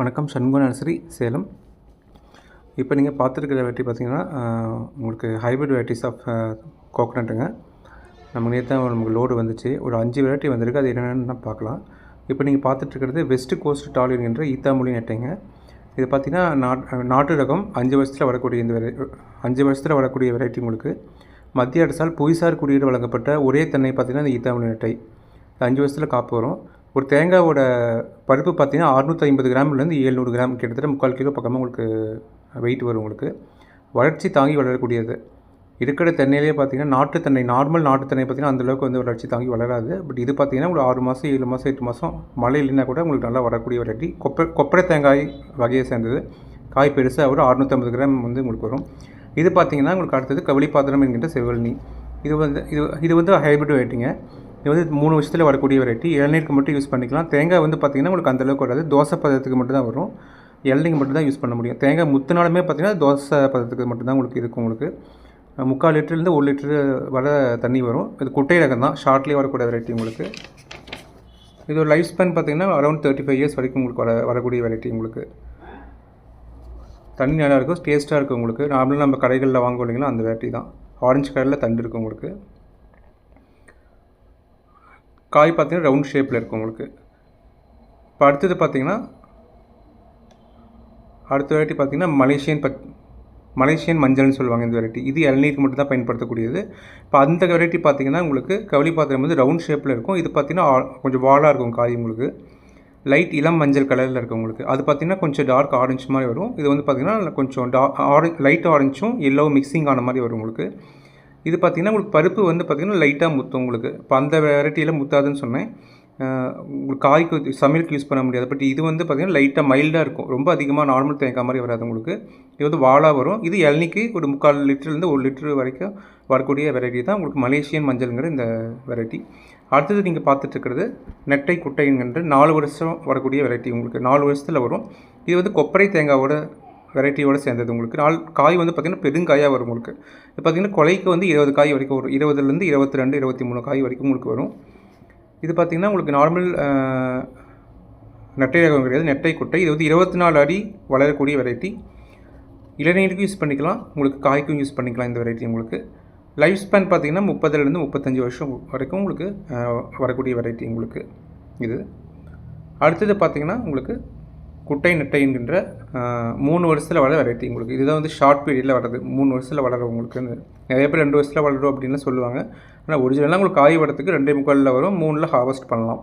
வணக்கம். சண்முக நர்சரி சேலம். இப்போ நீங்கள் பார்த்துருக்கிற வெரைட்டி பார்த்திங்கன்னா உங்களுக்கு ஹைப்ரிட் வெரைட்டிஸ் ஆஃப் கோகனட்டுங்க. நம்ம நேற்று நமக்கு லோடு வந்துச்சு. ஒரு 5 வெரைட்டி வந்திருக்கு. அது என்னென்னு பார்க்கலாம். இப்போ நீங்கள் பார்த்துட்ருக்கிறது வெஸ்ட் கோஸ்ட் டாலின் என்ற ஈத்தாமொழி நெட்டைங்க. இது பார்த்திங்கன்னா நாட்டு ரகம் 5 வருஷத்தில் வரக்கூடிய இந்த 5 வருஷத்தில் வரக்கூடிய வெரைட்டி. உங்களுக்கு மத்திய அரசால் புவிசார் குறியீடு வழங்கப்பட்ட ஒரே தென்னை பார்த்திங்கன்னா இந்த ஈத்தாமொழி நெட்டை 5 வருஷத்தில் காப்பு வரும். ஒரு தேங்காயோட பருப்பு பார்த்திங்கன்னா 650 கிராம்லேருந்து 700 கிராம், கிட்டத்தட்ட 3/4 கிலோ பக்கமாக உங்களுக்கு வெயிட் வரும். உங்களுக்கு வளர்ச்சி தாங்கி வளரக்கூடியது. இருக்கிற தென்னையிலே பார்த்திங்கன்னா நாட்டு தென்னை, நார்மல் நாட்டு தென்னை பார்த்திங்கன்னா அந்தளவுக்கு வந்து வளர்ச்சி தாங்கி வளராது. பட் இது பார்த்திங்கன்னா உங்களுக்கு 6 மாதம் 7 மாதம் 8 மாதம் மழை இல்லைன்னா கூட உங்களுக்கு நல்லா வரக்கூடிய வெரைட்டி. கொப்பரை தேங்காய் வகையை சேர்ந்தது. காய் பெருசாக வரும். 650 கிராம் வந்து உங்களுக்கு வரும். இது பார்த்திங்கன்னா உங்களுக்கு அடுத்தது கவளிப்பாத்திரம் என்கின்ற செவ்வழனி. இது வந்து ஹைப்ரிட் வெரைட்டிங்க. இது வந்து 3 வருஷத்தில் வரக்கூடிய வெரைட்டி. இளநீருக்கு மட்டும் யூஸ் பண்ணிக்கலாம். தேங்காய் வந்து பார்த்திங்கன்னா உங்களுக்கு அந்தளவுக்கு வராது. தோசை பதத்துக்கு மட்டும் தான் வரும். இளநீருக்கு மட்டும் தான் யூஸ் பண்ண முடியும். தேங்காய் முத்துனாலுமே பார்த்திங்கன்னா தோசை பதத்துக்கு மட்டும் தான் உங்களுக்கு இருக்கும். உங்களுக்கு 3/4 லிட்டர்லேருந்து 1 லிட்டரு வர தண்ணி வரும். இது குட்டை ரகம் தான். ஷார்ட்லேயே வரக்கூடிய வெரைட்டி. உங்களுக்கு இது ஒரு லைஃப் ஸ்பேன் பார்த்திங்கன்னா அரௌண்ட் 35 இயர்ஸ் வரைக்கும் உங்களுக்கு வரக்கூடிய வெரைட்டி. உங்களுக்கு தண்ணி நல்லா இருக்கும், டேஸ்ட்டாக இருக்கும். உங்களுக்கு நார்மலாக நம்ம கடைகளில் வாங்குவோம் இல்லைங்களா, அந்த வெரைட்டி தான். ஆரஞ்சு கலரில் தண்டு இருக்கும். உங்களுக்கு காய் பார்த்திங்கன்னா ரவுண்ட் ஷேப்பில் இருக்கும். உங்களுக்கு இப்போ அடுத்தது பார்த்திங்கன்னா அடுத்த வெரைட்டி பார்த்திங்கன்னா மலேசியன் மஞ்சள்னு சொல்லுவாங்க இந்த வெரைட்டி. இது இளநீருக்கு மட்டும் தான் பயன்படுத்தக்கூடியது. இப்போ அந்த வெரைட்டி பார்த்திங்கன்னா உங்களுக்கு கவளி பாத்திரம் வந்து ரவுண்ட் ஷேப்பில் இருக்கும். இது பார்த்திங்கன்னா கொஞ்சம் வாலாக இருக்கும் காய். உங்களுக்கு லைட் இளம் மஞ்சள் கலரில் இருக்கும். உங்களுக்கு அது பார்த்திங்கன்னா கொஞ்சம் டார்க் ஆரஞ்சு மாதிரி வரும். இது வந்து பார்த்திங்கன்னா கொஞ்சம் லைட் ஆரஞ்சும் எல்லோ மிக்சிங் ஆன மாதிரி வரும். உங்களுக்கு இது பார்த்திங்கன்னா உங்களுக்கு பருப்பு வந்து பார்த்திங்கன்னா லைட்டாக முத்தும். உங்களுக்கு இப்போ அந்த வெரைட்டியில் முத்தாதுன்னு சொன்னேன். உங்களுக்கு காய்க்கு சமையலுக்கு யூஸ் பண்ண முடியாது. பட் இது வந்து பார்த்திங்கன்னா லைட்டாக மைல்டாக இருக்கும். ரொம்ப அதிகமாக நார்மல் தேங்காய் மாதிரி வராது. உங்களுக்கு இது வந்து வாலாக வரும். இது இளநிக்கு ஒரு 3/4 லிட்டர்லேருந்து 1 லிட்டரு வரைக்கும் வரக்கூடிய வெரைட்டி தான் உங்களுக்கு மலேசியன் மஞ்சள்ங்கிற இந்த வெரைட்டி. அடுத்தது நீங்கள் பார்த்துட்ருக்கிறது நெட்டை குட்டைங்கிற 4 வருஷம் வரக்கூடிய வெரைட்டி. உங்களுக்கு 4 வருஷத்தில் வரும். இது வந்து கொப்பரை தேங்காயோட வெரைட்டியோடு சேர்ந்தது. உங்களுக்கு காய் வந்து பார்த்திங்கன்னா பெருங்காயாக வரும். உங்களுக்கு இது பார்த்திங்கன்னா கொலைக்கு வந்து 20 காய் வரைக்கும் வரும். 20லேருந்து 22 23 காய் வரைக்கும் உங்களுக்கு வரும். இது பார்த்திங்கன்னா உங்களுக்கு நார்மல் நெட்டை ரகம் கிடையாது, நெட்டை குட்டை. இது வந்து 24 அடி வளரக்கூடிய வெரைட்டி. இளநீருக்கும் யூஸ் பண்ணிக்கலாம், உங்களுக்கு காய்க்கும் யூஸ் பண்ணிக்கலாம் இந்த வெரைட்டி. உங்களுக்கு லைஃப் ஸ்பேன் பார்த்திங்கன்னா 30லேருந்து 35 வருஷம் வரைக்கும் உங்களுக்கு வரக்கூடிய வெரைட்டி. உங்களுக்கு இது அடுத்தது பார்த்திங்கன்னா உங்களுக்கு குட்டை நெட்டை என்கின்ற 3 வருஷத்தில் வளர வெரைட்டி. உங்களுக்கு இதுதான் வந்து ஷார்ட் பீரியடில் வளருது. 3 வருஷத்தில் வளரும். உங்களுக்கு நிறைய பேர் 2 வருஷத்தில் வளரும் அப்படின்னு சொல்லுவாங்க. ஆனால் ஒரிஜினலாக உங்களுக்கு காய் வரத்துக்கு 2.25 வரும். 3ல் ஹார்வெஸ்ட் பண்ணலாம்.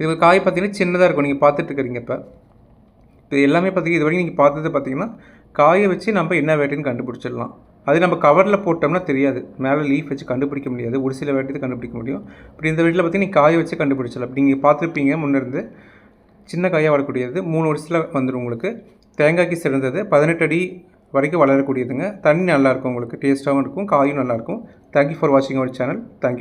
இது காய் பார்த்திங்கன்னா சின்னதாக இருக்கும். நீங்கள் பார்த்துட்டு இருக்கிறீங்க. இப்போ இது எல்லாமே பார்த்திங்கன்னா இது வரைக்கும் நீங்கள் பார்த்தது பார்த்திங்கன்னா காயை வச்சு நம்ம என்ன வெரைட்டின்னு கண்டுபிடிச்சிடலாம். அது நம்ம கவரில் போட்டோம்னா தெரியாது. மேலே லீஃப் வச்சு கண்டுபிடிக்க முடியாது. ஒரு சில வெரைட்டி கண்டுபிடிக்க முடியும். இப்படி இந்த வெரைட்டியில் பார்த்திங்கன்னா நீங்கள் காயை வச்சு கண்டுபிடிச்சிடலாம். அப்படி நீங்கள் பார்த்துருப்பீங்க முன்னிருந்து சின்ன காயாக வரக்கூடியது 3 வருஷத்தில் வந்துடும். உங்களுக்கு தேங்காய்க்கு சிறந்தது 18 அடி வரைக்கும் வளரக்கூடியதுங்க. தண்ணி நல்லாயிருக்கும். உங்களுக்கு டேஸ்ட்டாகவும் இருக்கும், காயும் நல்லாயிருக்கும். தேங்க்யூ ஃபார் வாட்சிங் அவர் சேனல். தேங்க்யூ.